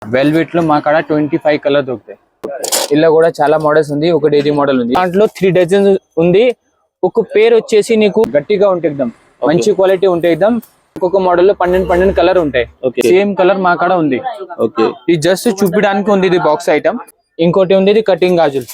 Velvet లో మా కాడ 25 కలర్ దొరుకుతాయి. ఇలా కూడా చాలా మోడల్స్ ఉంది. ఒకటి ఇది మోడల్ ఉంది, దాంట్లో 3 డజన్స్ ఉంది. ఒక పేరు వచ్చేసి నీకు గట్టిగా ఉంటే ఎగ్దం మంచి క్వాలిటీ ఉంటే ఎగ్దం. ఒక్కొక్క మోడల్ లో 12 కలర్ ఉంటాయి. సేమ్ కలర్ మా కాడ ఉంది. ఇది జస్ట్ చూపించడానికి ఉంది. ఇది బాక్స్ ఐటమ్. ఇంకోటి ఉంది ఇది కటింగ్ గాజులు.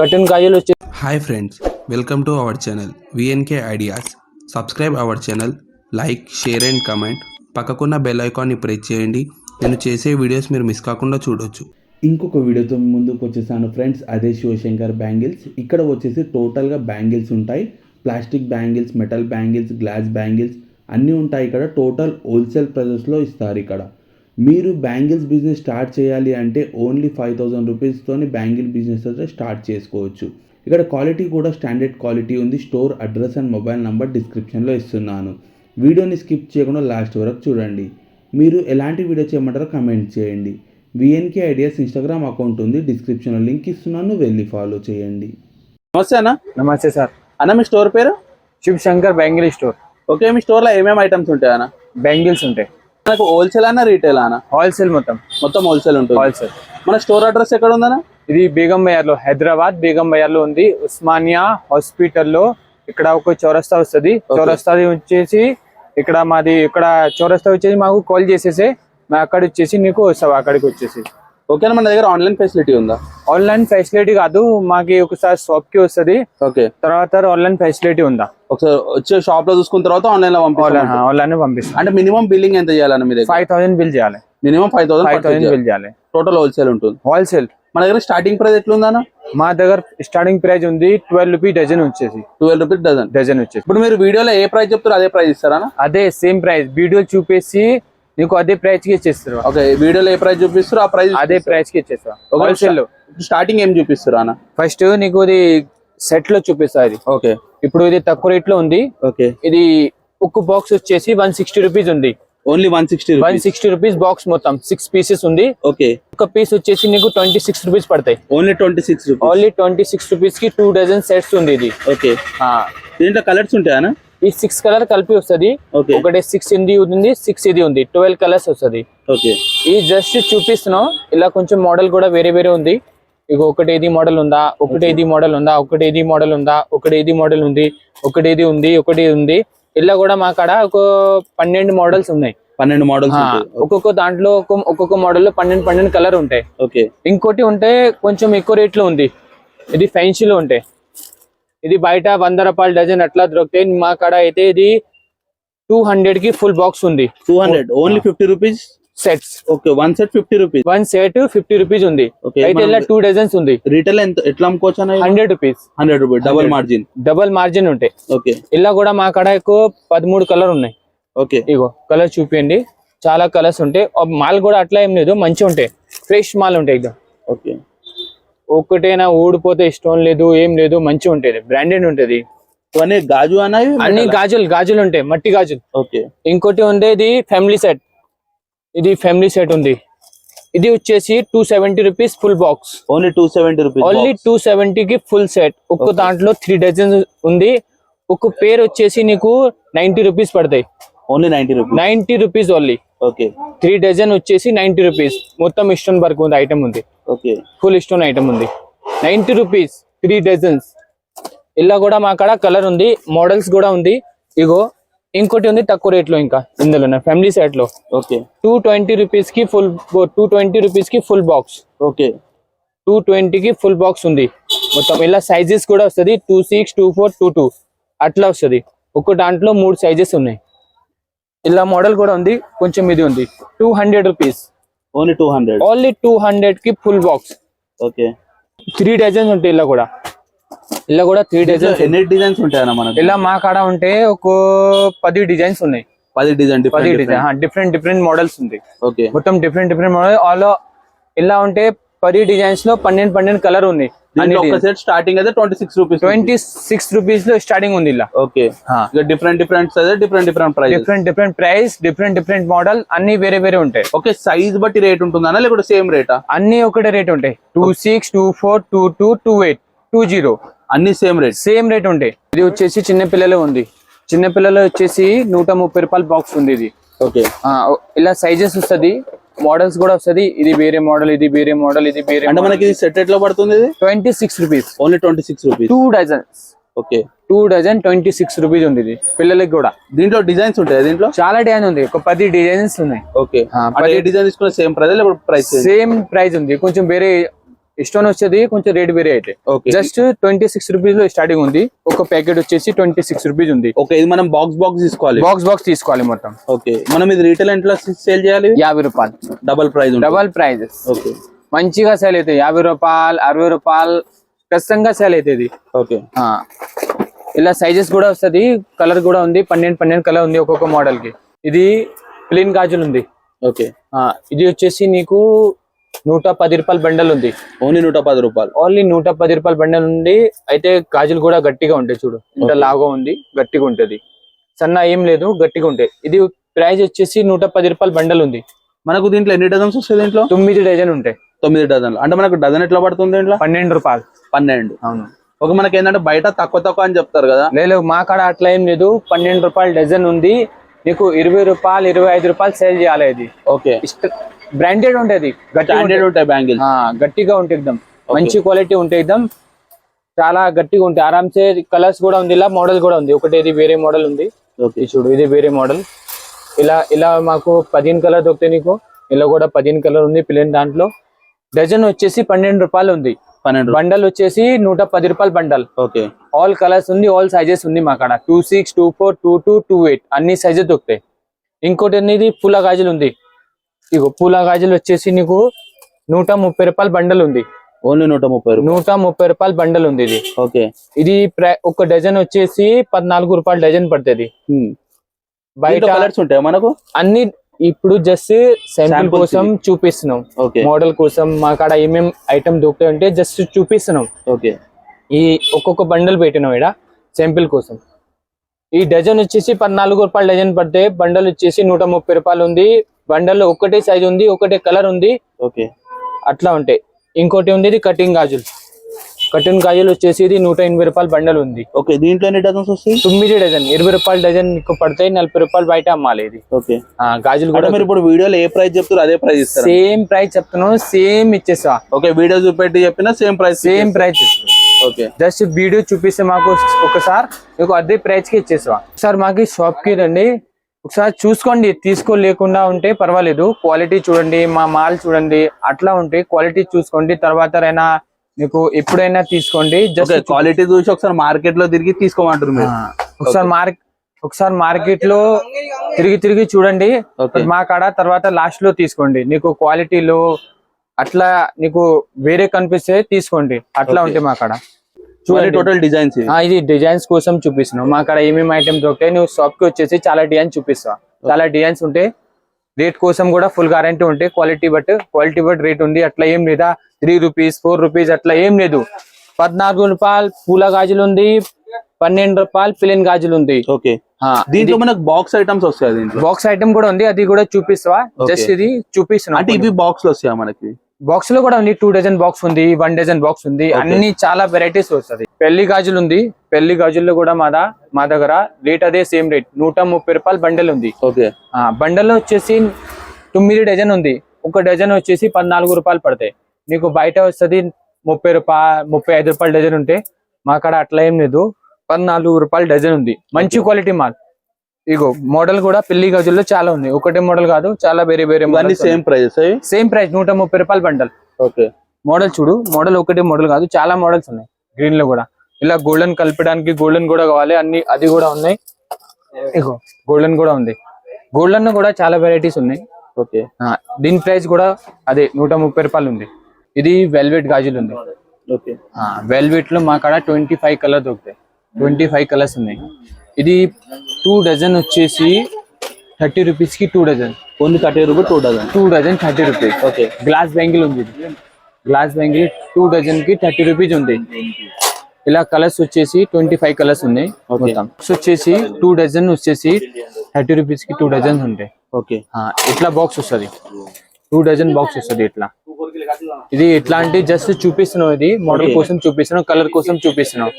కటింగ్ గాజులు వచ్చి hi friends, welcome to our channel VNK ideas. Subscribe our channel, like, share and comment. పక్కకున్న బెల్ ఐకాన్ని ప్రెస్ చేయండి. నేను చేసే వీడియోస్ మీరు మిస్ కాకుండా చూడొచ్చు. ఇంకొక వీడియోతో ముందుకు వచ్చేసాను ఫ్రెండ్స్. అదే శివశంకర్ బ్యాంగిల్స్. ఇక్కడ వచ్చేసి టోటల్గా బ్యాంగిల్స్ ఉంటాయి. Plastic bangles, metal bangles, glass bangles అన్నీ ఉంటాయి. ఇక్కడ టోటల్ హోల్సేల్ ప్రైజెస్లో ఇస్తారు. ఇక్కడ మీరు బ్యాంగిల్స్ బిజినెస్ స్టార్ట్ చేయాలి అంటే ఓన్లీ 5000 రూపీస్తోని బ్యాంగిల్ బిజినెస్ అయితే స్టార్ట్ చేసుకోవచ్చు. ఇక్కడ క్వాలిటీ కూడా స్టాండర్డ్ క్వాలిటీ ఉంది. Store address and mobile number డిస్క్రిప్షన్లో ఇస్తున్నాను. వీడియోని స్కిప్ చేయకుండా లాస్ట్ వరకు చూడండి. మీరు ఎలాంటి వీడియో చేయమంటారో కమెంట్ చేయండి. విఎన్కే ఐడియాస్ ఇన్స్టాగ్రామ్ అకౌంట్ ఉంది, డిస్క్రిప్షన్లో లింక్ ఇస్తున్నాను, వెళ్ళి ఫాలో చేయండి. నమస్తే అన్న. నమస్తే సార్. అన్న మీ స్టోర్ పేరు? Shivashankar bangle store. ఓకే, మీ స్టోర్లో ఏమేమి ఐటమ్స్ ఉంటాయి అన్న? బ్యాంగిల్స్ ఉంటాయి. మనకు హోల్సేల్ అన్న రీటైల్ అన్న? హోల్సేల్, మొత్తం హోల్సేల్ ఉంటుంది. హోల్సేల్. మన స్టోర్ అడ్రస్ ఎక్కడ ఉందన్న? ఇది బేగం బజార్ లో, హైదరాబాద్ బేగం బజార్ లో ఉంది. ఉస్మానియా హాస్పిటల్ లో ఇక్కడ ఒక చౌరస్తా వస్తుంది. చౌరస్తా వచ్చేసి ఇక్కడ మాది, ఇక్కడ చౌరస్తా వచ్చేసి మాకు కాల్ చేసేసి మేము అక్కడ వచ్చేసి నీకు వస్తావు, అక్కడికి వచ్చేసి. ఓకేనా, మన దగ్గర ఆన్లైన్ ఫెసిలిటీ ఉందా? ఆన్లైన్ ఫెసిలిటీ కాదు, మాకి ఒకసారి షాప్ కి వస్తుంది. ఓకే, తర్వాత ఆన్లైన్ ఫెసిలిటీ ఉందా? ఒకసారి వచ్చే షాప్ లో చూసుకున్న తర్వాత ఆన్లైన్ లో పంపిస్తాం. అంటే మినిమం బిల్లింగ్ ఎంత చేయాలన్న? మీ దగ్గర 5000 బిల్ చేయాలి. మినిమం 5000 బిల్ చేయాలి. టోటల్ హోల్సేల్ ఉంటుంది. హోల్సేల్. మన దగ్గర స్టార్టింగ్ ప్రైస్ ఎట్లుందన్న? మా దగ్గర స్టార్టింగ్ ప్రైస్ ఉంది 12 రూపీ డజన్ వచ్చేసి. 12 రూపీస్ డజన్ వచ్చేసి. ఇప్పుడు మీరు వీడియోలో ఏ ప్రైస్ చెప్తారో అదే ప్రైస్ ఇస్తారా? అదే సేమ్ ప్రైస్ వీడియో చూపేసి నీకు అదే ప్రైస్ కి ఇచ్చేస్తారు. ఓకే, వీడియోలో ఏ ప్రైస్ చూపిస్తారో ఆ ప్రైస్ అదే ప్రైస్ కి ఇచ్చేస్తారు. హోల్సేల్ లో స్టార్టింగ్ ఏం చూపిస్తారు అన్న? ఫస్ట్ నీకు ఇది సెట్ లో చూపిస్తా. ఇది ఓకే, ఇప్పుడు ఇది తక్కువ రేట్ లో ఉంది. ఓకే, ఇది ఒక బాక్స్ వచ్చేసి 160 రూపీస్ ఉంది. ఓన్లీ 160 రూపీస్ బాక్స్, మొత్తం 6 పీసెస్ ఉంది. ఓకే, ఒక పీస్ వచ్చేసి నీకు 26 రూపీస్ పడతాయి. Only 26 rupees. ఓన్లీ 26 రూపీస్ కి 2 డజన్ సెట్స్ ఉంది ఇది. ఓకే, దీంట్లో కలర్స్ ఉంటాయా? ఈ 6 కలర్ కలిపి వస్తుంది. ఒకటి 6 ఇది ఉంది, 6 ఇది ఉంది, 12 కలర్స్ వస్తుంది. ఓకే, ఈ జస్ట్ చూపిస్తున్నాం. ఇలా కొంచెం మోడల్ కూడా వేరే వేరే ఉంది. ఇక ఒకటి ఇది మోడల్ ఉందా, ఒకటి ఇది మోడల్ ఉందా, ఒకటి ఇది మోడల్ ఉందా, ఒకటి ఇది మోడల్ ఉంది, ఒకటి ఇది ఉంది, ఒకటి ఉంది. ఇలా కూడా మా కాడ ఒక 12 మోడల్స్ ఉన్నాయి. 12 మోడల్స్. ఒక్కొక్క దాంట్లో ఒక్కొక్క మోడల్ లో 12 కలర్ ఉంటాయి. ఓకే, ఇంకోటి ఉంటే కొంచెం ఎక్కువ రేట్ లో ఉంది. ఇది ఫ్యాన్సీలో ఉంటాయి. ఇది బయట 100 రూపాయలు డజన్ అట్లా దొరుకుతాయి. మా కాడ అయితే ఇది 200 కి ఫుల్ బాక్స్ ఉంది. 200 only 50 rupees sets. Okay, 1 set 50 rupees. 1 set 50 rupees ఉంది. అయితే ఇలా 2 డజన్స్ ఉంది. రీటైల్ ఎట్లా అమ్ముకోవచ్చు అన్న? 100 రూపీస్. 100 రూపీస్ డబల్ మార్జిన్ ఉంటాయి. ఓకే, ఇలా కూడా మా కాడ ఎక్కువ 13 కలర్ ఉన్నాయి. ఓకే, ఇగో కలర్ చూపియండి. చాలా కలర్స్ ఉంటాయి. మాల్ కూడా అట్లా ఏం లేదు, మంచిగా ఉంటాయి. ఫ్రెష్ మాల్ ఉంటాయి ఇక. ఓకే, ఒక్కటైనా ఊడిపోతే స్టోన్ లేదు, ఏం లేదు, మంచిగా ఉంటుంది. బ్రాండెడ్ ఉంటది. గాజు అన్ని గాజులు ఉంటాయి, మట్టి గాజులు. ఓకే, ఇంకోటి ఉంది ఇది ఫ్యామిలీ సెట్. ఇది ఫ్యామిలీ సెట్ ఉంది. ఇది వచ్చేసి 270 rupees full box. Only 270 rupees. Only 270 కి ఫుల్ సెట్. ఒక్క దాంట్లో 3 డజన్ ఉంది. ఒక పేరు వచ్చేసి నీకు 90 రూపీస్ పడతాయి. Only 90 rupees only. Okay, 3 dozen వచ్చేసి 90 రూపీస్. మొత్తం స్టోన్ వర్క్ ఉంది ఐటమ్ ఉంది. ఓకే, ఫుల్ స్టోన్ ఐటమ్ ఉంది. 90 రూపీస్ 3 డజన్స్. ఇలా కూడా మా కాడ కలర్ ఉంది, మోడల్స్ కూడా ఉంది. ఇగో ఇంకోటి ఉంది తక్కువ రేట్ లో ఇంకా ఇందులో ఫ్యామిలీ సెట్ లో. ఓకే, 220 రూపీస్ కి ఫుల్ బాక్స్. ఓకే, 220 కి ఫుల్ బాక్స్ ఉంది. మొత్తం ఇలా సైజెస్ కూడా వస్తుంది. 26, 24, 22 అట్లా వస్తుంది. ఒక దాంట్లో 3 సైజెస్ ఉన్నాయి. ఇలా మోడల్ కూడా ఉంది. కొంచెం ఇది ఉంది 200 రూపీస్. ఓన్లీ 200 కి ఫుల్ బాక్స్. ఓకే, 3 డజన్స్ ఉంటాయి. ఇలా కూడా 3 డజన్స్. ఎన్ని డిజైన్స్ ఉంటాయన్న మనకి? ఇలా మా కాడ ఉంటే ఒక 10 డిజైన్స్ ఉన్నాయి. 10 డిజైన్ డిఫరెంట్ మోడల్స్ ఉంది. ఓకే, మొత్తం డిఫరెంట్ మోడల్. ఆల్ ఇలా ఉంటే 10 డిజైన్స్ లో 12 కలర్ ఉన్నాయి. ఒక సెట్ స్టార్టింగ్ అయితే 26 రూపీస్. 26 రూపీస్ లో స్టార్టింగ్ ఉంది. ఇలా okay, different size, different price, different model అన్ని వేరే వేరే ఉంటాయి. ఓకే, సైజ్ బట్టి రేట్ ఉంటుందా లేకపోతే సేమ్ రేటా? అన్ని ఒకటే రేట్ ఉంటాయి. 26, 24, 22, 28, 20 అన్ని సేమ్ రేట్ ఉంటాయి. ఇది వచ్చేసి చిన్న పిల్లలు ఉంది. చిన్న పిల్లలు వచ్చేసి 130 రూపాయల బాక్స్ ఉంది. ఇది ఓకే ఇలా సైజెస్ వస్తది, మోడల్స్ కూడా వస్తది. ఇది వేరే మోడల్, ఇది వేరే మోడల్, ఇది వేరే. అంటే మనకి ఇది సెట్ ఎట్లా పడుతుంది? ఇది 26 rupees, only 26 rupees, 2 dozens. Okay 2 dozen 26 rupees ఉంది. ఇది పిల్లలకి కూడా. దీంట్లో డిజైన్స్ ఉంటాయి, దీంట్లో చాలా డిజైన్ ఉంది, ఒక 10 డిజైన్స్ ఉన్నాయి. ఓకే అంటే ఏ డిజైన్ తీసుకున్న సేమ్ ప్రైస్ లేకపోతే ప్రైస్? సేమ్ ప్రైస్ ఉంది, కొంచెం వేరే స్టోన్ వచ్చేది, కొంచెం రేట్ వేరే అయితే. జస్ట్ 26 రూపీస్ లో స్టార్టింగ్ ఉంది. ఒక ప్యాకెట్ వచ్చేసి 26 రూపీస్ ఉంది. ఓకే ఇది మనం బాక్స్ తీసుకోవాలి, బాక్స్ తీసుకోవాలి మొత్తం. ఓకే మనం ఇది రీటైల్ ఎంట్లో సేల్ చేయాలి? 50 రూపాయలు, డబల్ ప్రైజెస్. ఓకే మంచిగా సేల్ అవుతాయి. 50 రూపాయలు, 60 రూపాయలు ఖచ్చితంగా సేల్ అవుతుంది. ఓకే ఇలా సైజెస్ కూడా వస్తది, కలర్ కూడా ఉంది. 12 కలర్ ఉంది ఒక్కొక్క మోడల్ కి. ఇది ప్లేన్ గాజులు ఉంది. ఓకే ఇది వచ్చేసి నీకు 110 రూపాయల బండల్ ఉంది. ఓన్లీ 110 రూపాయలు, ఓన్లీ 110 రూపాయల బండల్ ఉంది. అయితే గాజులు కూడా గట్టిగా ఉంటాయి, చూడు ఇంత లాగా ఉంది, గట్టిగా ఉంటది. సన్న ఏం లేదు, గట్టిగా ఉంటాయి. ఇది ప్రైస్ వచ్చేసి 110 రూపాయల బండల్ ఉంది. మనకు దీంట్లో ఎన్ని డజన్స్ వస్తాయి? దీంట్లో 9 డజన్ ఉంటాయి. 9 డజన్లు. అంటే మనకు డజన్ ఎట్లా పడుతుంది? దీంట్లో 12 రూపాయలు. 12. అవును. ఒక మనకి ఏంటంటే బయట తక్కువ అని చెప్తారు కదా? లేదు, మా కాడ అట్లా ఏం లేదు. 12 రూపాయల డజన్ ఉంది. నీకు 20 రూపాయలు, 25 రూపాయలు సేల్ చేయాలి. ఇది ఓకే బ్రాండెడ్ ఉంటది, బ్రాండెడ్ ఉంటాయి బ్యాంగిల్స్, గట్టిగా ఉంటాయి, ఎక్దమ్ మంచి క్వాలిటీ ఉంటాయి, ఎక్దమ్ చాలా గట్టిగా ఉంటాయి. ఆరామ్సే. కలర్స్ కూడా ఉంది, ఇలా మోడల్ కూడా ఉంది. ఒకటి ఇది వేరే మోడల్ ఉంది. ఓకే చూడు, ఇది వేరే మోడల్. ఇలా మాకు 15 కలర్ దొరుకుతాయి నీకు. ఇలా కూడా 15 కలర్ ఉంది ప్లేన్. దాంట్లో డజన్ వచ్చేసి 12 రూపాయలు ఉంది. 12 బండల్ వచ్చేసి 110 రూపాయలు బండల్. ఓకే ఆల్ కలర్స్ ఉంది, ఆల్ సైజెస్ ఉంది మా కాడ. 26, 24, 22, 28 అన్ని సైజెస్ దొరుకుతాయి. ఇంకోటి అనేది పూల గాజులు ఉంది. ఇగో పూల గాజులు వచ్చేసి నీకు 130 రూపాయల బండల్ ఉంది. ఓన్లీ 130 రూపాయల బండల్ ఉంది ఇది. ఓకే ఇది ఒక డజన్ వచ్చేసి 14 రూపాయలు డజన్ పడుతుంది. బయట కలర్స్ ఉంటాయి మనకు అన్ని. ఇప్పుడు జస్ట్ శాంపిల్ కోసం చూపిస్తున్నాం, మోడల్ కోసం. మా కాడ ఏమేం ఐటమ్ దొరుకుతాయి అంటే జస్ట్ చూపిస్తున్నాం. ఓకే ఈ ఒక్కొక్క బండల్ పెట్టినాం ఇక్కడ శాంపిల్ కోసం. ఈ డజన్ వచ్చేసి 14 రూపాయలు డజన్ పడితే, బండల్ వచ్చేసి 130 రూపాయలు ఉంది. బండల్లో ఒకటే సైజ్ ఉంది, ఒకటే కలర్ ఉంది. ఓకే అట్లా ఉంటాయి. ఇంకోటి ఉంది, ఇది కటింగ్ గాజులు. కటింగ్ గాజులు వచ్చేసి ఇది 180 రూపాయల బండల్ ఉంది. ఓకే దీంట్లో ఎన్ని డజన్స్ వస్తాయి? 9 డజన్. 20 రూపాయల డజన్ మీకు పడతాయి, 40 రూపాయలు బయట అమ్మాలి ఇది. ఓకే గాజులు కూడా. మీరు ఇప్పుడు వీడియోలో ఏ ప్రైస్ చెప్తారు అదే ప్రైస్ ఇస్తారు? సేమ్ ప్రైస్ చెప్తున్నాను, సేమ్ ఇచ్చేస్తా. ఓకే వీడియో చూపెట్టి చెప్పినా same price okay just video చూపిస్తే మాకు ఒకసారి మీకు అదే ప్రైస్ కి ఇచ్చేసా. ఒకసారి మాకు షాప్ కి రండి, ఒకసారి చూసుకోండి. తీసుకోలేకుండా ఉంటే పర్వాలేదు, క్వాలిటీ చూడండి, మా మాల్ చూడండి. అట్లా ఉంటే క్వాలిటీ చూసుకోండి, తర్వాత అయినా మీకు ఎప్పుడైనా తీసుకోండి. జస్ట్ క్వాలిటీ చూసి ఒకసారి మార్కెట్ లో తిరిగి తీసుకోమంటారు మీరు. ఒకసారి మార్కెట్ లో తిరిగి చూడండి మా కాడ, తర్వాత లాస్ట్ లో తీసుకోండి. నీకు క్వాలిటీలో అట్లా నీకు వేరే కనిపిస్తే తీసుకోండి. అట్లా ఉంటే మా కాడ టోటల్ డిజైన్స్. ఇది డిజైన్స్ కోసం చూపిస్తున్నావు. మా కాడ ఏమేమి ఐటమ్స్ దొరుకుతాయి, నువ్వు షాప్ కి వచ్చేసి చాలా డిజైన్స్ చూపిస్తా. చాలా డిజైన్స్ ఉంటాయి. రేట్ కోసం కూడా ఫుల్ గ్యారంటీ ఉంటాయి. క్వాలిటీ బట్ రేట్ ఉంది. అట్లా ఏం లేదా 3 రూపీస్ 4 రూపీస్ అట్లా ఏం లేదు. 14 రూపాయలు పూల గాజులు ఉంది, 12 రూపాయలు ప్లేన్ గాజులు ఉంది. ఓకే దీంట్లో మనకు బాక్స్ ఐటమ్స్ వస్తాయి. దీంట్లో బాక్స్ ఐటమ్ కూడా ఉంది, అది కూడా చూపిస్తావా? జస్ట్ ఇది చూపిస్తున్నా. అంటే ఇవి బాక్స్ లో వస్తాయా మనకి? బాక్స్ లో కూడా ఉంది. 2 డజన్ బాక్స్ ఉంది, 1 డజన్ బాక్స్ ఉంది. అన్ని చాలా వెరైటీస్ వస్తుంది. పెళ్లి గాజులు ఉంది. పెళ్లి గాజుల్లో కూడా మా దగ్గర రేట్ అదే సేమ్ రేట్. 130 రూపాయలు బండల్ ఉంది. ఓకే బండల్ వచ్చేసి 9 డజన్ ఉంది. ఒక డజన్ వచ్చేసి 14 రూపాయలు పడతాయి. నీకు బయట వస్తుంది 30 రూపాయలు 35 రూపాయలు డజన్ ఉంటే, మా కాడ అట్లా ఏం లేదు. 14 రూపాయలు డజన్ ఉంది. మంచి క్వాలిటీ మాల్. ఇగో మోడల్ కూడా పెళ్లి గాజుల్లో చాలా ఉంది. ఒకటే మోడల్ కాదు, చాలా వేరే సేమ్ ప్రైస్. 130 రూపాయలు బండల్. ఓకే మోడల్ చూడు, మోడల్ ఒకటే మోడల్ కాదు, చాలా మోడల్స్ ఉన్నాయి. గ్రీన్ లో కూడా ఇలా గోల్డెన్ కలపడానికి గోల్డెన్ కూడా కావాలి, అన్ని అది కూడా ఉన్నాయి. ఇగో గోల్డెన్ కూడా ఉంది. గోల్డెన్ కూడా చాలా వెరైటీస్ ఉన్నాయి. ఓకే దీని ప్రైస్ కూడా అదే 130 రూపాయలు ఉంది. ఇది వెల్వెట్ గాజులు ఉంది. ఓకే వెల్వెట్ లో మా కాడ 25 కలర్ దొరుకుతాయి. 25 కలర్స్ ఉన్నాయి. ఇది 2 డజన్ వచ్చేసి 30 రూపీస్ కి 2 dozen. Only 30 rupees 2 dozen 30 rupees. Okay glass bangle ఉంది. గ్లాస్ బ్యాంగిల్ 2 డజన్ కి 30 రూపీస్ ఉంది. ఇలా కలర్స్ వచ్చేసి 25 కలర్స్ ఉన్నాయి. వచ్చేసి 2 డజన్ వచ్చేసి 30 రూపీస్ కి 2 డజన్స్ ఉంటాయి. ఓకే ఇట్లా బాక్స్ వస్తుంది. 2 డజన్ బాక్స్ వస్తుంది. ఇట్లా ఇది ఇట్లాంటి జస్ట్ చూపిస్తున్నాం, ఇది మోడల్ కోసం చూపిస్తున్నాం, కలర్ కోసం చూపిస్తున్నాం.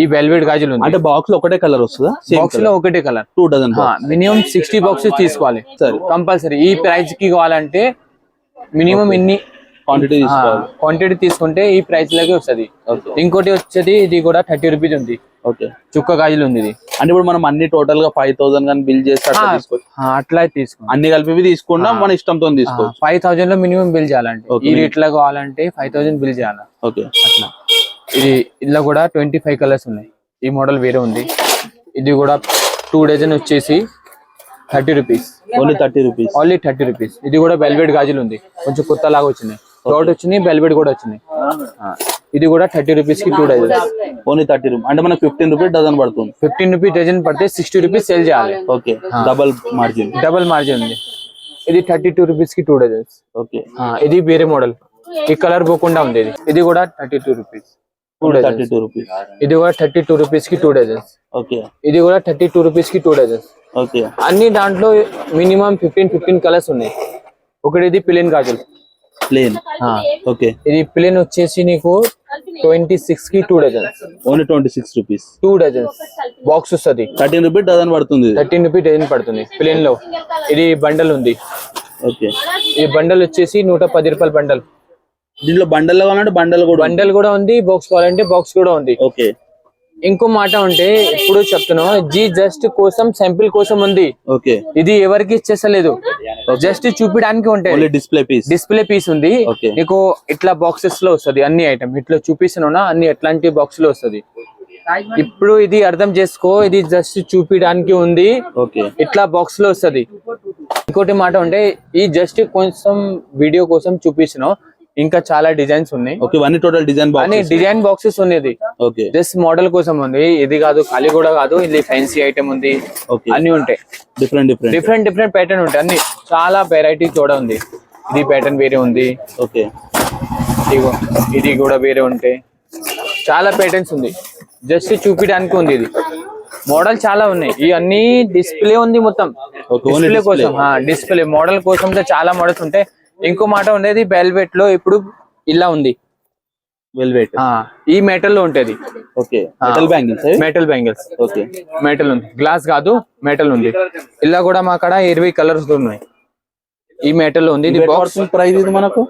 ఈ వెల్వెట్ గాజులు ఉంది. అంటే బాక్స్ లో ఒకటే కలర్ వస్తుందా? బాక్స్ లో ఒకటే కలర్. 2 డజన్. మినిమం 60 బాక్సెస్ తీసుకోవాలి కంపల్సరీ. ఈ ప్రైస్ కి కావాలంటే మినిమం ఇన్ని క్వాంటిటీ తీసుకుంటే ఈ ప్రైస్ లాగే వస్తుంది. ఇంకోటి వచ్చేది ఇది కూడా 30 రూపీస్ ఉంది. ఓకే, చుక్క గాజులు ఉంది ఇది. అంటే ఇప్పుడు మనం అన్ని టోటల్ గా 5000 కానీ బిల్ చేస్తే అట్లా తీసుకో, అన్ని కలిపి తీసుకున్నా మన ఇష్టంతో తీసుకోవచ్చు. 5000 లో మినిమం బిల్ చేయాలంటే, ఈ రేట్ లో కావాలంటే 5000 బిల్ చేయాలి. ఓకే, అట్లా. ఇది ఇందులో కూడా 25 కలర్స్ ఉన్నాయి. ఈ మోడల్ వేరే ఉంది. ఇది కూడా 2 డజన్ వచ్చేసి 30 rupees. Only 30 rupees. Only 30 rupees. ఇది కూడా వెల్వెట్ గాజులు ఉంది, కొంచెం కొత్త లాగా వచ్చినాయి. ఫ్లోట్ వచ్చినాయి, వెల్వెట్ కూడా వచ్చినాయి. ఇది కూడా 30 రూపీస్ కి 2 డజన్. Only 30 rupees. అంటే మనకు 15 రూపీస్ డజన్ పడుతుంది. 15 రూపీస్ డజన్ పడితే 60 రూపీస్ సేల్ చేయాలి. Okay, double margin. Double margin ఉంది. ఇది 32 రూపీస్ కి 2 డజన్స్. ఓకే, ఇది వేరే మోడల్, ఈ కలర్ పోకుండా ఉంది. ఇది కూడా 32 రూపీస్ 2 డజన్స్. 32 రూపీస్. ఇది కూడా 32 రూపీస్ కి 2 డజన్స్. ఓకే, ఇది కూడా 32 రూపీస్ కి 2 డజన్స్. ఓకే, అన్ని దాంట్లో మినిమం 15 కలర్స్ ఉన్నాయి. ఒకటి ఇది ప్లేన్ గాజులు, ప్లేన్. ఓకే, ఇది ప్లేన్ వచ్చేసి నీకు 26 కి 2 dozens. Only 26 rupees 2 dozens. Box వస్తుంది, 13 రూపీస్ డజన్ పడుతుంది. 13 రూపీస్ డజన్ పడుతుంది ప్లేన్ లో. ఇది బండల్ ఉంది. ఓకే, ఈ బండల్ వచ్చేసి 110 రూపాయల బండల్. దీంట్లో బండల్ కావాలంటే బండల్ కూడా ఉంది, బాక్స్ కావాలంటే బాక్స్ కూడా ఉంది. ఓకే, ఇంకో మాట ఉంటే ఇప్పుడు చెప్తున్నావు, జీ జస్ట్ కోసం శాంపిల్ కోసం ఉంది. ఓకే, ఇది ఎవరికి ఇచ్చేసలేదు, జస్ట్ చూపించడానికి ఉంటాయి. డిస్ప్లే పీస్ ఉంది. నీకు ఇట్లా బాక్సెస్ లో వస్తుంది అన్ని ఐటమ్. ఇట్లా చూపిస్తున్నా అన్ని ఎట్లాంటి బాక్స్ లో వస్తుంది. ఇప్పుడు ఇది అర్థం చేసుకో, ఇది జస్ట్ చూపించడానికి ఉంది. ఇట్లా బాక్స్ లో వస్తుంది. ఇంకోటి మాట ఉంటే ఈ జస్ట్ కొంచెం వీడియో కోసం చూపిస్తున్నావు, ఇంకా చాలా డిజైన్స్ ఉన్నాయి. టోటల్ డిజైన్ బాక్సెస్ ఉన్నది. జస్ట్ మోడల్ కోసం ఉంది. ఇది కాదు, ఖాళీ కూడా కాదు, ఇది ఫ్యాన్సీ ఐటమ్ ఉంది. అన్ని ఉంటాయి, డిఫరెంట్ ప్యాటర్న్ ఉంటాయి. అన్ని చాలా వెరైటీ కూడా ఉంది. ఇది ప్యాటర్న్ వేరే ఉంది. ఓకే, ఇది కూడా వేరే ఉంటాయి. చాలా ప్యాటర్న్స్ ఉంది, జస్ట్ చూపించడానికి ఉంది. ఇది మోడల్ చాలా ఉన్నాయి. ఇవన్నీ డిస్ప్లే ఉంది మొత్తం, డిస్ప్లే కోసం. డిస్ప్లే మోడల్ కోసం చాలా మోడల్స్ ఉంటాయి. ఇంకో మాట ఉండేది వెల్వెట్ లో ఇప్పుడు ఇలా ఉంది. వెల్వెట్ ఈ మెటల్ లో ఉంటది. Okay, metal bangles. Okay, metal ఉంది, గ్లాస్ కాదు, మెటల్ ఉంది. ఇలా కూడా మా కాడ 20 కలర్స్ ఉన్నాయి. ఈ మెటల్ లో ఉంది. ఇది బాక్స్ ప్రైస్ ఇది మనకు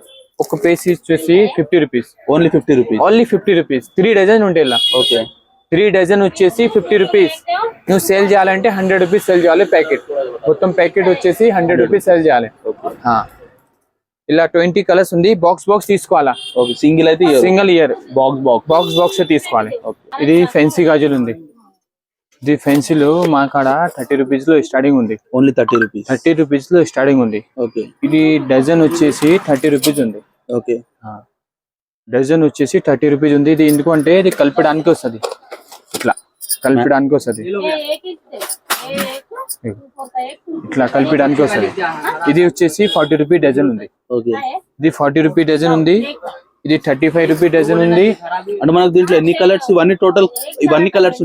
ఒక పీస్ వచ్చేసి 50 rupees. Only 50 rupees. Only 50 rupees. 3 dozen ఉంటాయి ఇలా. ఓకే, 3 డజన్ వచ్చేసి 50 రూపీస్. నువ్వు సేల్ చేయాలంటే 100 రూపీస్ సేల్ చేయాలి. ప్యాకెట్ మొత్తం ప్యాకెట్ వచ్చేసి 100 రూపీస్ సేల్ చేయాలి. ఇలా 20 కలర్స్ ఉంది. బాక్స్ తీసుకోవాలా. సింగిల్ అయితే సింగిల్ ఇయర్ బాక్స్ తీసుకోవాలి. ఇది ఫ్యాన్సీ గాజులు ఉంది. ఇది ఫ్యాన్సీలో మా కాడ 30 రూపీస్ లో స్టార్టింగ్ ఉంది. Only 30 rupees. 30 రూపీస్ లో స్టార్టింగ్ ఉంది. ఓకే, ఇది డజన్ వచ్చేసి 30 రూపీస్ ఉంది. ఓకే, డజన్ వచ్చేసి 30 రూపీస్ ఉంది. ఇది ఎందుకంటే ఇది కలిపడానికి వస్తుంది, ఇట్లా కలిపడానికి వస్తుంది, ఇట్లా కలిపడానికి వస్తుంది. ఇది వచ్చేసి 40 రూపీస్ డజన్ ఉంది. ఇది 40 రూపీస్ డజన్ ఉంది. ఇది 35 రూపీస్ డజన్ ఉంది. అంటే మనకు దీంట్లో ఎన్ని కలర్స్? ఇవన్నీ కలర్స్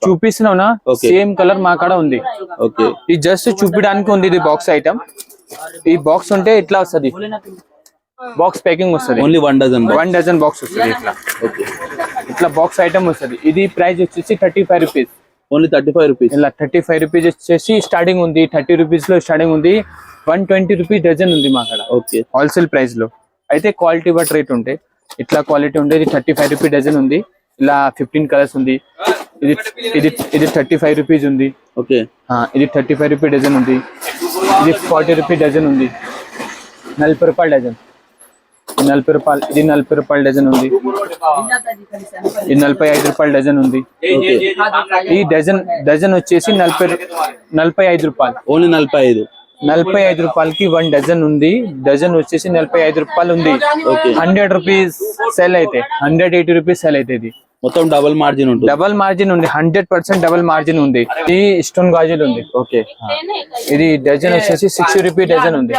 చూపిస్తున్నావునా? సేమ్ కలర్ మా కాడ ఉంది. ఓకే, ఇది జస్ట్ చూపించడానికి ఉంది. ఇది బాక్స్ ఐటమ్. ఈ బాక్స్ ఉంటే ఇట్లా వస్తుంది, బాక్స్ ప్యాకింగ్ వస్తుంది. ఓన్లీ 1 డజన్ బాక్స్ వస్తుంది ఇట్లా. ఓకే, ఇట్లా బాక్స్ ఐటమ్ వస్తుంది. ఇది ప్రైస్ వచ్చేసి 35 రూపీస్. Only 35 rupees. ఇలా 35 రూపీస్ వచ్చేసి స్టార్టింగ్ ఉంది. 30 రూపీస్ లో స్టార్టింగ్ ఉంది. 120 రూపీస్ డజన్ ఉంది మా కాడ. ఓకే, హోల్సేల్ ప్రైస్ లో. అయితే క్వాలిటీ బట్ రేట్ ఉంటాయి. ఇట్లా క్వాలిటీ ఉండేది 35 రూపీస్ డజన్ ఉంది. ఇలా 15 కలర్స్ ఉంది. ఇది 35 రూపీస్ ఉంది. ఓకే, ఇది 35 రూపీస్ డజన్ ఉంది. ఇది 40 రూపీస్ డజన్ ఉంది. 40 రూపాయల డజన్. 40 రూపాయలు. ఇది 40 రూపాయల డజన్ ఉంది. ఇది 45 రూపాయల డజన్ ఉంది. ఈ డజన్ వచ్చేసి 45 రూపాయలు. ఓన్లీ 45 రూపాయలకి 1 డజన్ ఉంది. డజన్ వచ్చేసి 45 రూపాయలు ఉంది. 100 రూపీస్ సెల్ అయితే 180 రూపీస్ సెల్ అయితే. ఇది మొత్తం డబల్ మార్జిన్ ఉంది. 100% డబల్ మార్జిన్ ఉంది. ఈ స్టోన్ గాజులు ఉంది. ఓకే, ఇది డజన్ వచ్చేసి 60 రూపీస్ డజన్ ఉంది.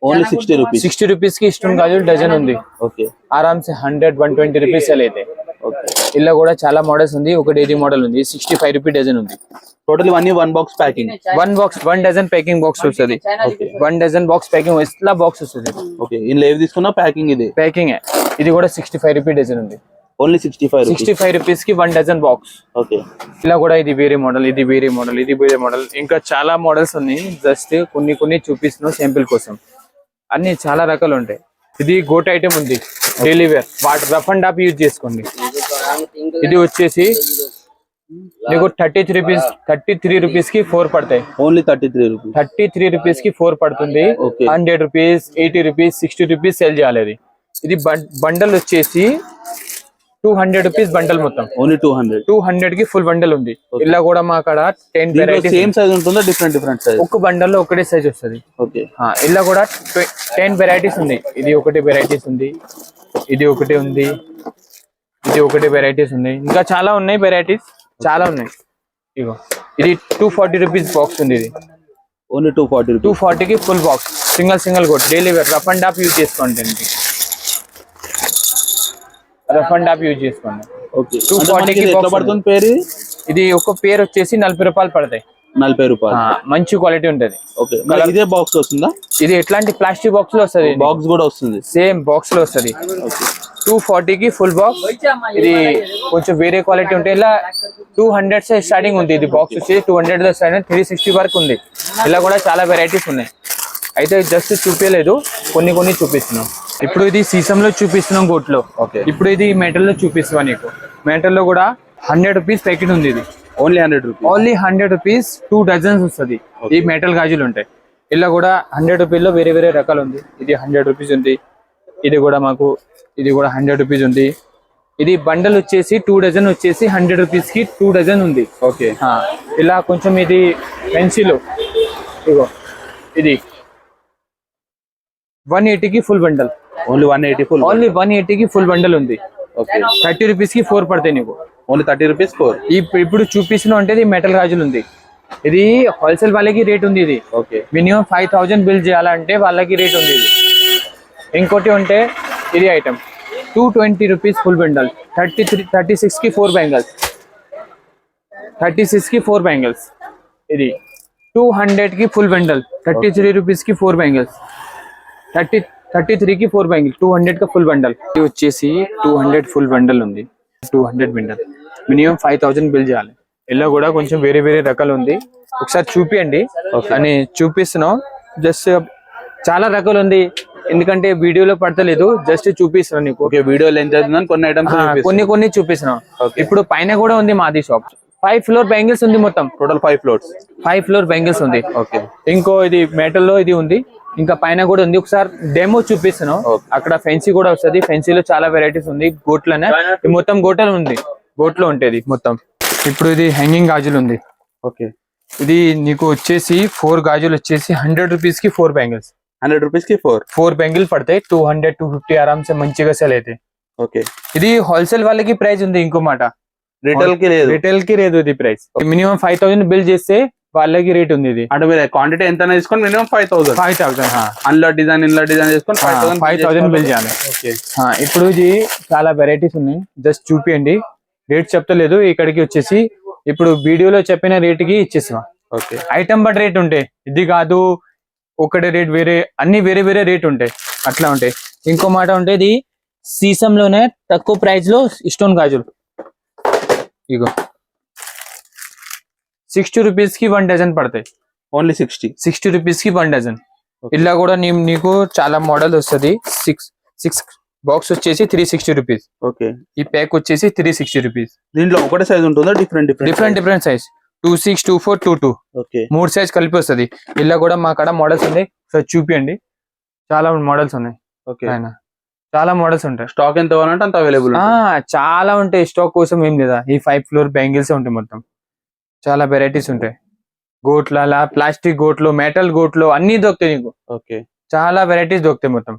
Only 60 rupees. 60 రూపీస్ కి స్టోన్ గాజులు డజన్ ఉంది. ఓకే, ఆరామ్ से 100-120 రూపీస్ సెల్ అయితే. ఓకే, ఇలా కూడా చాలా మోడల్స్ ఉంది. ఒకటి ఇది మోడల్ ఉంది, 65 రూపీ డజన్ ఉంది. టోటల్ ఇవన్నీ 1 box packing. 1 dozen packing box వస్తుంది. 1 డజన్ బాక్స్ ప్యాకింగ్ ఇట్లా బాక్స్ వస్తుంది. ఓకే, ఇందులో ఏవి తీసుకున్నా ప్యాకింగ్ ఇది ప్యాకింగ్. ఇది కూడా 65 రూపీ డజన్ ఉంది. ఓన్లీ 65 రూపీస్ కి 1 డజన్ బాక్స్. ఓకే, ఇలా కూడా ఇది వేరే మోడల్, ఇది వేరే మోడల్, ఇది వేరే మోడల్, ఇంకా చాలా మోడల్స్ ఉన్నాయి. జస్ట్ కొన్ని చూపిస్తున్నాం శాంపిల్ కోసం. అన్ని చాలా రకాలు ఉంటాయి. ఇది గోట్ ఐటమ్ ఉంది, డైలీ వేర్, వాటి రఫ్ అండ్ టాప్ యూజ్ చేసుకోండి. ఇది వచ్చేసి మీకు 33 రూపీస్ కి 4 పడతాయి. ఓన్లీ 33 రూపీస్ కి 4 పడుతుంది. 100 రూపీస్, 80 రూపీస్, 60 రూపీస్ సేల్ చేయాలి. అది ఇది బండల్ వచ్చేసి 200 రూపీస్ బండల్, మొత్తం ఓన్లీ 200 కి ఫుల్ బండల్ ఉంది. ఇలా కూడా మా కాడ 10 వెరైటీస్. సేమ్ సైజ్ ఉంటుందా, డిఫరెంట్ సైజ్? ఒక బండల్ లో ఒకటే సైజ్ వస్తుంది. ఓకే, ఇలా కూడా 10 వెరైటీస్ ఉంది. ఇది ఒకటి వెరైటీస్ ఉంది, ఇది ఒకటి ఉంది, ఇది ఒకటి వెరైటీస్ ఉంది, ఇంకా చాలా ఉన్నాయి వెరైటీస్, చాలా ఉన్నాయి. ఇగో ఇది 240 రూపీస్ బాక్స్ ఉంది. ఇది ఓన్లీ 240 కి full box, single coat, daily wear, rough and tough use చేసుకోండి. రఫ్ అండ్ టాప్ యూజ్ చేసుకోండి. ఓకే, 240 కి ఎట్లా పడుతుంది పేరు? ఇది ఒక పేరు వచ్చేసి 40 రూపాయలు పడతాయి. 40 రూపాయలు. మంచి క్వాలిటీ ఉంటది. ఓకే, ఇదే బాక్స్ వస్తుందా? ఇది ఎట్లాంటి ప్లాస్టిక్ బాక్స్ లో వస్తుంది. బాక్స్ కూడా వస్తుంది, సేమ్ బాక్స్ లో వస్తుంది. 240 కి ఫుల్ బాక్స్. ఇది కొంచెం వేరే క్వాలిటీ ఉంటాయి. ఇలా 200 సే స్టార్టింగ్ ఉంది. ఇది బాక్స్ వచ్చేసి 200 లో స్టార్టింగ్, 360 వరకు ఉంది. ఇలా కూడా చాలా వెరైటీస్ ఉన్నాయి. అయితే జస్ట్ చూపించలేదు, కొన్ని చూపిస్తున్నాం. ఇప్పుడు ఇది సీసంలో చూపిస్తున్నాం, గోట్లో. ఓకే, ఇప్పుడు ఇది మెటల్ లో చూపిస్తున్నా నీకు. మెటల్ లో కూడా 100 రూపీస్ ప్యాకెట్ ఉంది. ఇది only 100 rupees. Only 100 rupees 2 dozens వస్తుంది. ఈ మెటల్ గాజులు ఉంటాయి. ఇలా కూడా 100 రూపీల్లో వేరే రకాలు ఉంది. ఇది 100 రూపీస్ ఉంది. ఇది కూడా 100 రూపీస్ ఉంది. ఇది బండల్ వచ్చేసి 2 డజన్ వచ్చేసి 100 రూపీస్ కి 2 డజన్ ఉంది. ఓకే, ఇలా కొంచెం ఇది పెన్సిల్, ఇగో ఇది 180 కి full bundle. Only 180 full. Only 180 కి ఫుల్ బండల్ ఉంది. ఓకే, 30 రూపీస్ కి 4 పడతాయి నీకు. Only 30 rupees 4. ఇప్పుడు చూపిస్తున్నా అంటే ఇది మెటల్ గాజులు ఉంది. ఇది హోల్సేల్ వాళ్ళకి రేట్ ఉంది. ఇది ఓకే, మినిమం 5000 బిల్ చేయాలంటే వాళ్ళకి రేట్ ఉంది. ఇది ఇంకోటి ఉంటే ఇది ఐటమ్ 220 రూపీస్ ఫుల్ బండల్. 36 కి 4 బ్యాంగిల్స్. 36 కి 4 బ్యాంగిల్స్. ఇది 200 కి ఫుల్ బండల్. 33 రూపీస్ కి 4 బ్యాంగిల్స్. 33 కి 4 బ్యాంగిల్. 200 కి ఫుల్ బండల్. ఇది వచ్చేసి 200 ఫుల్ బండల్ ఉంది. 200 బండల్ మినిమం 5000 బిల్ చేయాలి. ఇలా కూడా కొంచెం వేరే రకాలు ఉంది. ఒకసారి చూపియండి అని చూపిస్తున్నాం. జస్ట్ చాలా రకాలు ఉంది, ఎందుకంటే వీడియోలో పడతలేదు, జస్ట్ చూపిస్తున్నాను నీకు. ఓకే, వీడియో లెంత్ అవుతుందని కొన్ని ఐటమ్స్ కొన్ని చూపిస్తున్నాం. ఇప్పుడు పైన కూడా ఉంది మాది షాప్. 5 ఫ్లోర్ బ్యాంగిల్స్ ఉంది. మొత్తం టోటల్ 5 ఫ్లోర్స్. 5 ఫ్లోర్ బ్యాంగిల్స్ ఉంది. ఓకే, ఇంకో ఇది మెటల్ లో ఇది ఉంది, ఇంకా పైన కూడా ఉంది. ఒకసారి డెమో చూపిస్తున్నాం. అక్కడ ఫెన్సీ కూడా వస్తుంది. ఫెన్సీలో చాలా వెరైటీస్ ఉంది. గోట్లోనే మొత్తం గోటలు ఉంది, గోట్లో ఉంటుంది మొత్తం. ఇప్పుడు ఇది హ్యాంగింగ్ గాజులు ఉంది. ఓకే, ఇది నీకు వచ్చేసి 4 గాజులు వచ్చేసి 100 రూపీస్ కి 4 బ్యాంగిల్స్. 100 రూపీస్ కి 4 బ్యాంగిల్ పడతాయి. 200-250 ఆరామ్ से మంచిగా సేల్ అయితే. ఓకే, ఇది హోల్సేల్ వాళ్ళకి ప్రైస్ ఉంది. ఇంకో మాట, రిటైల్ కి లేదు ఇది ప్రైస్. మినిమం 5000 బిల్ చేస్తే వాళ్ళకి రేట్ ఉంది. ఇది అంటే మీరు క్వాంటిటీ ఎంత తీసుకొని మినిమం 5000 అందులో డిజైన్ చేసుకొని 5000 బిల్ చేయాలి. ఓకే, ఇప్పుడు ఇది చాలా వెరైటీస్ ఉన్నాయి. జస్ట్ చూపియండి, రేట్ చెప్తలేదు. ఇక్కడికి వచ్చేసి ఇప్పుడు వీడియోలో చెప్పిన రేట్ కి ఇచ్చేసాం. ఓకే, ఐటమ్ బట్ రేట్ ఉంటాయి. ఇది కాదు ఒకటే రేట్, అన్ని వేరే రేట్ ఉంటాయి. అట్లా ఉంటాయి. ఇంకో మాట ఉంటే ఇది సీసంలోనే తక్కువ ప్రైస్ లో స్టోన్ గాజులు. ఇగో 60 రూపీస్ కి 1 డజన్ పడతాయి. ఓన్లీ 60 రూపీస్ కి 1 డజన్. ఇలా కూడా నీకు చాలా మోడల్ వస్తుంది. 6 బాక్స్ వచ్చేసి 360 రూపీస్. ఓకే, ఈ ప్యాక్ వచ్చేసి 360 రూపీస్. దీంట్లో ఒకటే సైజ్ ఉంటుందా? Different size 26, 24, 22. ఓకే, 3 సైజ్ కలిపి వస్తుంది. ఇలా కూడా మా కాడ మోడల్స్ ఉన్నాయి. సో చూపియండి, చాలా మోడల్స్ ఉన్నాయి. ఓకే, చాలా మోడల్స్ ఉంటాయి. స్టాక్ ఎంత కావాలంటే అంత అవైలబుల్. చాలా ఉంటాయి. స్టాక్ కోసం ఏం లేదా. ఈ 5 ఫ్లోర్ బ్యాంగిల్స్ ఉంటాయి. మొత్తం చాలా వెరైటీస్ ఉంటాయి. గోట్ల, ప్లాస్టిక్ గోట్లు, మెటల్ గోట్లు అన్ని దొరుకుతాయి నీకు. ఓకే, చాలా వెరైటీస్ దొరుకుతాయి మొత్తం.